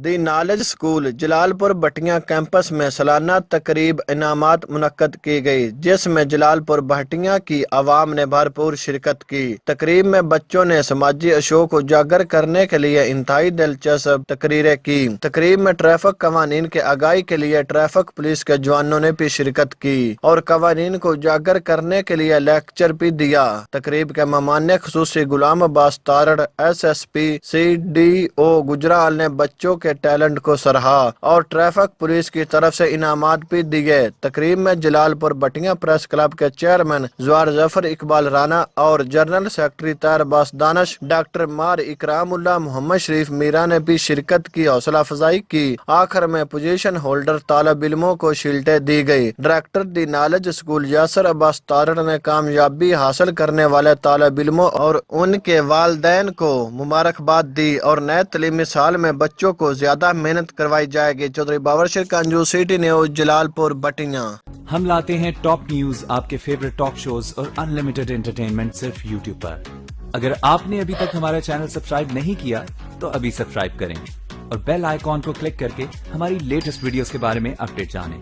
دی knowledge school جلال پور Bhattian campus میں سالانہ تقریب انعامات منعقد کی گئی، جس میں جلال پور بھٹیاں کی عوام نے بھرپور شرکت کی۔ تقریب میں بچوں نے سماجی اشوع کو اجاگر کرنے کے لیے انتہائی دلچسپ تقریریں کی۔ تقریب میں ٹریفک قوانین کے آگاہی کے لیے ٹریفک پولیس کے جوانوں نے بھی شرکت کی اور قوانین کو اجاگر کرنے کے لیے لیکچر بھی دیا۔ تقریب کے مہمان خصوصی غلام عباس تارڑ، SSP CDO گجرال نے بچوں کے ٹیلنٹ کو سراہا اور ٹریفک پولیس کی طرف سے انعامات بھی دیے۔ تقریب میں جلال پور بھٹیاں پریس کلب کے چیئرمین زوار ظفر اقبال رانا اور جنرل سیکرٹری طاہر عباس دانش، ڈاکٹر مار اکرام اللہ، محمد شریف میرا نے بھی شرکت کی حوصلہ افزائی کی۔ آخر میں پوزیشن ہولڈر طالب علموں کو شیلڈیں دی گئی۔ Director the knowledge school Yasir Abbas Tarar نے کامیابی حاصل کرنے والے طالب علموں اور ان کے والدین کو مبارکباد دی اور نئے تعلیمی سال میں بچوں کو زیادہ محنت کروائی جائے گی۔ چودھری باورشر کنجو، سٹی نیوز، جلال پور بھٹیاں۔ ہم لاتے ہیں ٹاپ نیوز، آپ کے فیوریٹ ٹاک شوز اور انلمیٹڈ انٹرٹینمنٹ صرف یوٹیوب پر۔ اگر آپ نے ابھی تک ہمارا چینل سبسکرائب نہیں کیا تو ابھی سبسکرائب کریں اور بیل آئیکن کو کلک کر کے ہماری لیٹسٹ ویڈیوز کے بارے میں اپڈیٹ جانیں۔